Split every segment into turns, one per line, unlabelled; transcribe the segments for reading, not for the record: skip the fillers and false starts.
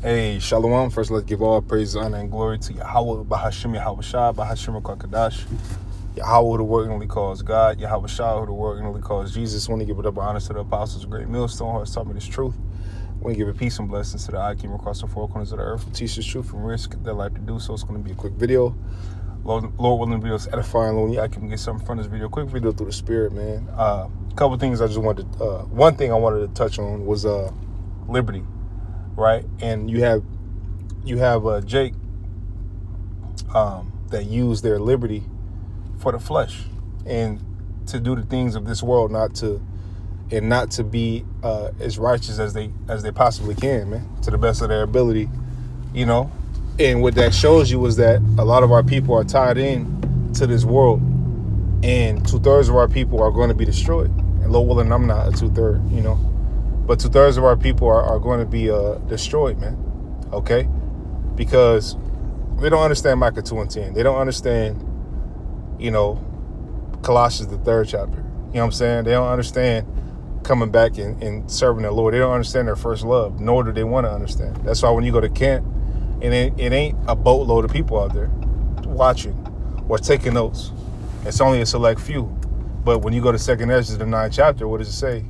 Hey, Shalom. First, let's give all praise, honor, and glory to Yahweh, Bahashim, Yahweh Shah, Bahashim, Kwakadash, Yahweh, who the word only calls God, Yahweh Shah, who the word only calls Jesus. Want to give it up honor to the apostles, great millstone, who has taught me this truth. Want to give it peace and blessings to the I came across the four corners of the earth, who teach this truth and risk their life to do so. It's going to be a quick video. Lord willing, the video is edifying. Lord, I can get something from this video. Quick video through the spirit, man. A couple things I just wanted to, one thing I wanted to touch on was liberty. Right, and you have Jake that use their liberty for the flesh and to do the things of this world, not to be as righteous as they possibly can, man, to the best of their ability, you know. And what that shows you is that a lot of our people are tied in to this world, and 2/3 of our people are going to be destroyed. And Lord willing, I'm not a 2/3, you know. But 2/3 of our people are going to be destroyed, man. Okay? Because they don't understand Micah 2:10. They don't understand, you know, Colossians the 3rd chapter. You know what I'm saying? They don't understand coming back and serving the Lord. They don't understand their first love, nor do they want to understand. That's why when you go to camp, and it ain't a boatload of people out there watching or taking notes. It's only a select few. But when you go to 2nd Ezra, the 9th chapter, what does it say?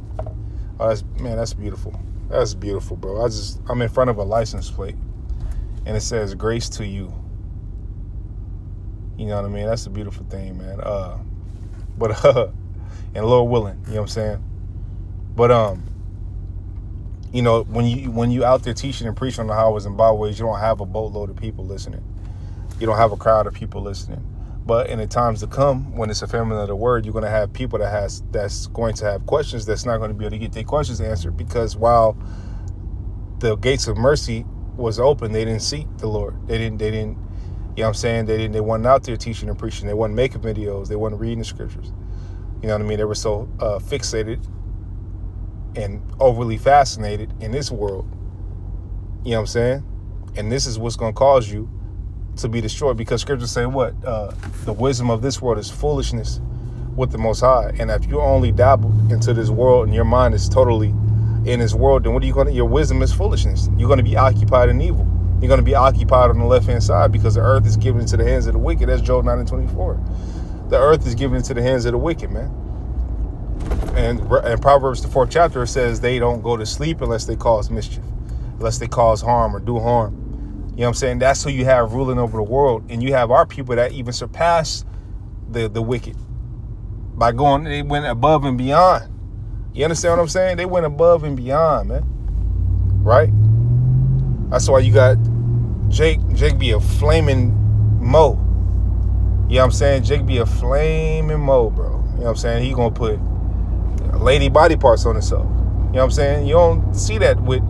Oh, that's beautiful. That's beautiful, bro. I'm in front of a license plate, and it says "Grace to you." You know what I mean? That's a beautiful thing, man. And Lord willing, you know what I'm saying? But you know, when you out there teaching and preaching on the highways and byways, you don't have a boatload of people listening. You don't have a crowd of people listening. But in the times to come, when it's a family of the word, you're going to have people that's going to have questions that's not going to be able to get their questions answered, because while the gates of mercy was open, they didn't seek the Lord. They didn't, you know what I'm saying? They weren't out there teaching and preaching. They weren't making videos. They weren't reading the scriptures. You know what I mean? They were so fixated and overly fascinated in this world. You know what I'm saying? And this is what's going to cause you to be destroyed, because scriptures say what? The wisdom of this world is foolishness with the Most High. And if you only dabble into this world and your mind is totally in this world, then what are you going to, your wisdom is foolishness. You're going to be occupied in evil. You're going to be occupied on the left-hand side, because the earth is given into the hands of the wicked. That's Job 9:24. The earth is given into the hands of the wicked, man. And Proverbs, the 4th chapter, says they don't go to sleep unless they cause mischief, unless they cause harm or do harm. You know what I'm saying? That's who you have ruling over the world. And you have our people that even surpass the wicked by they went above and beyond. You understand what I'm saying? They went above and beyond, man. Right? That's why you got Jake be a flaming Mo. You know what I'm saying? Jake be a flaming Mo, bro. You know what I'm saying? He gonna put lady body parts on himself. You know what I'm saying? You don't see that with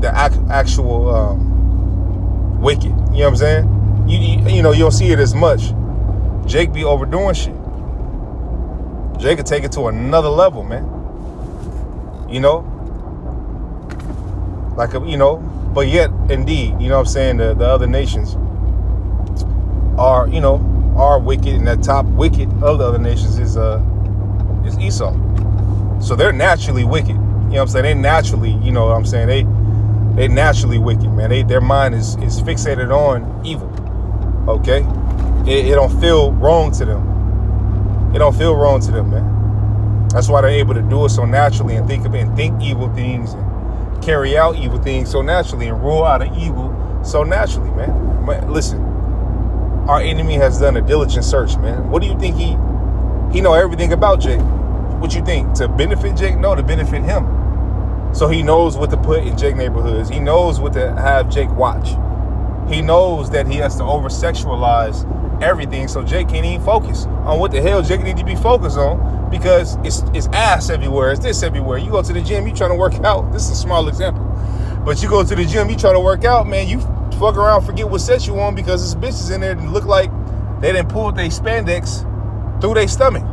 the actual wicked. You know what I'm saying? You know, you don't see it as much. Jake be overdoing shit. Jake could take it to another level, man. You know? But yet, indeed, you know what I'm saying, the other nations are wicked, and that top wicked of the other nations is Esau. So they're naturally wicked. You know what I'm saying? They naturally, you know what I'm saying? They naturally wicked, man. Their mind is fixated on evil. Okay? It don't feel wrong to them. It don't feel wrong to them, man. That's why they're able to do it so naturally and think evil things and carry out evil things so naturally and rule out of evil so naturally, man. Listen, our enemy has done a diligent search, man. What do you think he know everything about Jake? What you think? To benefit Jake? No, to benefit him. So he knows what to put in Jake neighborhoods. He knows what to have Jake watch. He knows that he has to over-sexualize everything so Jake can't even focus on what the hell Jake need to be focused on, because it's ass everywhere. It's this everywhere. You go to the gym, you trying to work out. This is a small example. But you go to the gym, you trying to work out, man, you fuck around, forget what set you on, because there's bitches in there that look like they didn't pull their spandex through their stomach.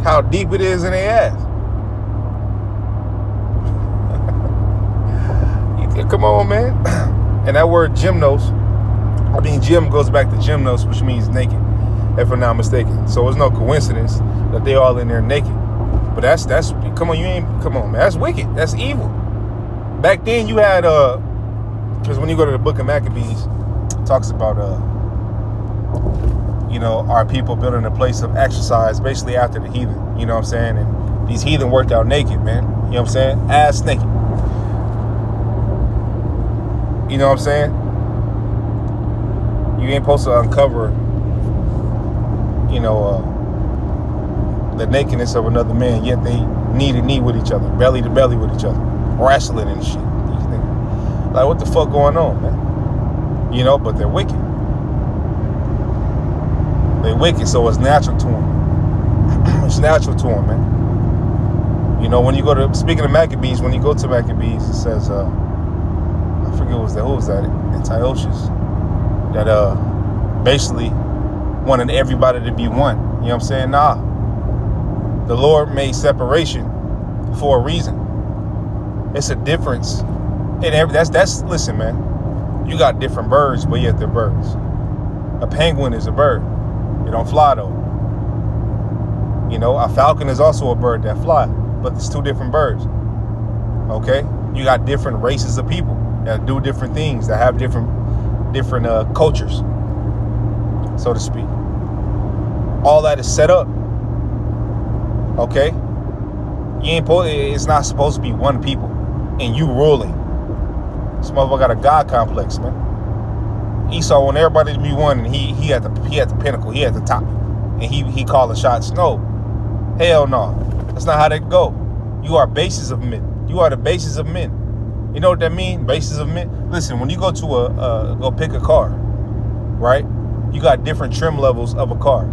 How deep it is in their ass. Come on, man. And that word gymnos, gym goes back to gymnos, which means naked, if I'm not mistaken. So it's no coincidence that they all in there naked. But that's come on, man. That's wicked. That's evil. Back then you had because when you go to the Book of Maccabees, it talks about our people building a place of exercise basically after the heathen. You know what I'm saying? And these heathen worked out naked, man. You know what I'm saying? Ass naked. You know what I'm saying? You ain't supposed to uncover, the nakedness of another man, yet they knee to knee with each other, belly to belly with each other, wrestling and shit. These niggas, like, what the fuck going on, man? But they're wicked. They're wicked, so it's natural to them. It's natural to them, man. When you go to, speaking of Maccabees, when you go to Maccabees, it says, I forget who was that? Antiochus, that basically wanted everybody to be one. You know what I'm saying? Nah. The Lord made separation for a reason. It's a difference. And that's listen, man. You got different birds, but yet they're birds. A penguin is a bird. They don't fly though. A falcon is also a bird that fly, but it's two different birds. Okay? You got different races of people that do different things, that have different cultures, so to speak. All that is set up. Okay? It's not supposed to be one people and you ruling. This motherfucker got a God complex, man. Esau wanted everybody to be one, and he at the pinnacle, he at the top, and he calling shots. No, hell no, that's not how that go. You are bases of men. You are the bases of men. You know what that mean? Bases of men. Listen, when you go to go pick a car, right? You got different trim levels of a car.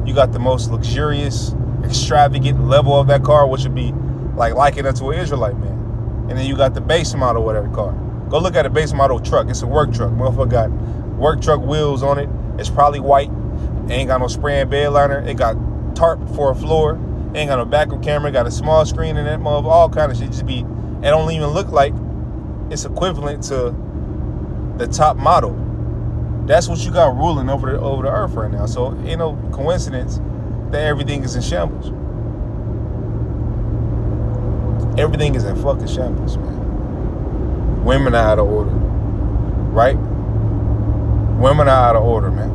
You got the most luxurious, extravagant level of that car, which would be likened to an Israelite man. And then you got the base model, whatever car. Go look at a base model truck. It's a work truck. Motherfucker got work truck wheels on it. It's probably white. Ain't got no spray and bed liner. It got tarp for a floor. Ain't got no backup camera. Got a small screen in that motherfucker. All kind of shit. It don't even look like it's equivalent to the top model. That's what you got ruling over the earth right now. So ain't no coincidence that everything is in shambles. Everything is in fucking shambles, man. Women are out of order, right? Women are out of order, man.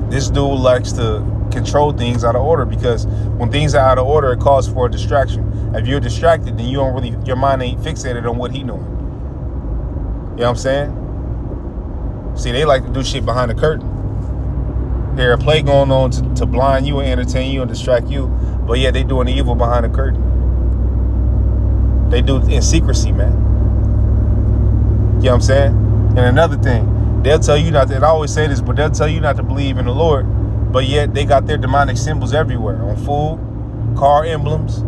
This dude likes to control things out of order, because when things are out of order, it calls for a distraction. If you're distracted, then your mind ain't fixated on what he doing. You know what I'm saying? See, they like to do shit behind the curtain. There's a play going on to blind you and entertain you and distract you, but yeah, they doing the evil behind the curtain. They do it in secrecy, man. You know what I'm saying? And another thing, they'll tell you not to, and I always say this, but they'll tell you not to believe in the Lord, but yet they got their demonic symbols everywhere, on food, car emblems,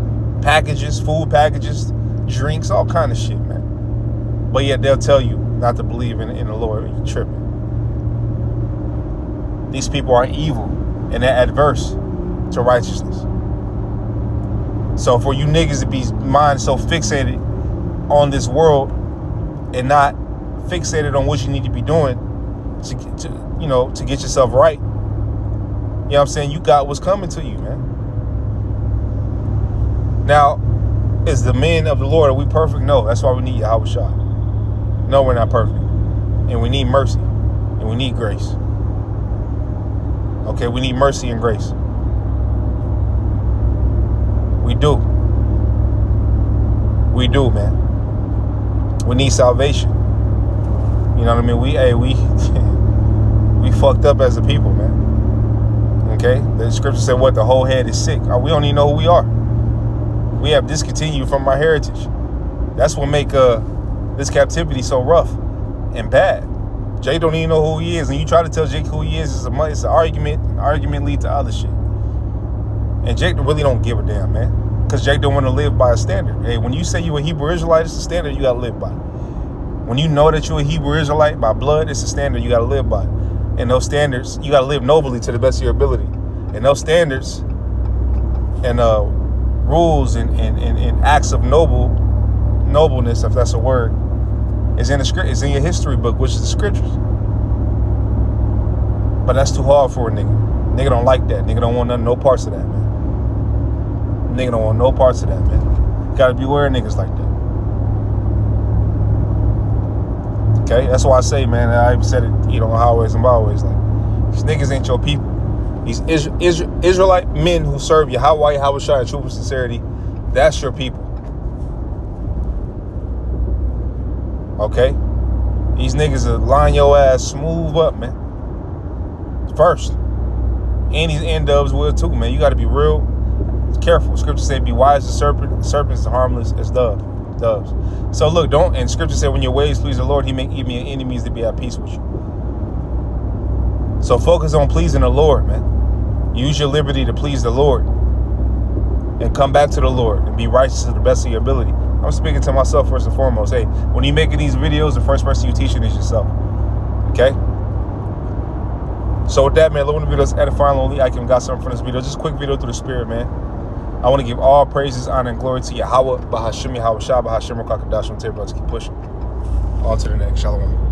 packages, food packages, drinks, all kind of shit, man. But yet they'll tell you not to believe in the Lord. You're tripping. These people are evil and they're adverse to righteousness. So for you niggas to be mind so fixated on this world and not fixated on what you need to be doing to get yourself right, you know what I'm saying? You got what's coming to you, man. Now, is the men of the Lord, are we perfect? No, that's why we need Yahweh Shah. No, we're not perfect. And we need mercy. And we need grace. Okay, we need mercy and grace. We do. We do, man. We need salvation. You know what I mean? We fucked up as a people, man. Okay? The scripture said what? The whole head is sick. We don't even know who we are. We have discontinued from our heritage. That's what make this captivity so rough and bad. Jake don't even know who he is, and you try to tell Jake who he is, it's an argument. An argument leads to other shit. And Jake really don't give a damn, man, because Jake don't want to live by a standard. Hey, when you say you a Hebrew Israelite, it's a standard you got to live by. When you know that you're a Hebrew Israelite by blood, it's a standard you got to live by. And those standards, you got to live nobly to the best of your ability. And those standards and rules and acts of nobleness, if that's a word, is in the script. It's in your history book, which is the scriptures. But that's too hard for a nigga. Nigga don't like that. Nigga don't want no parts of that, man. Nigga don't want no parts of that, man. Gotta beware of niggas like that. Okay? That's why I say, man, I even said it, on highways and byways, like, these niggas ain't your people. These Israelite men who serve Yahweh, Yahushua, in truth and sincerity, that's your people. Okay? These niggas will line your ass smooth up, man. First. And these N-dubs will too, man. You got to be real careful. Scripture said, be wise as serpents and harmless as doves. So look, and Scripture said, when your ways please the Lord, he make even your enemies to be at peace with you. So focus on pleasing the Lord, man. Use your liberty to please the Lord. And come back to the Lord and be righteous to the best of your ability. I'm speaking to myself first and foremost. Hey, when you're making these videos, the first person you're teaching is yourself. Okay? So with that, man, look, the videos edifying. Only I can got something from this video. Just a quick video through the spirit, man. I want to give all praises, honor, and glory to Yahweh, Bahashim, Yahweh Shah, Bahashim, Kakadash, and Tablet. Let's keep pushing. On to the next. Shalom.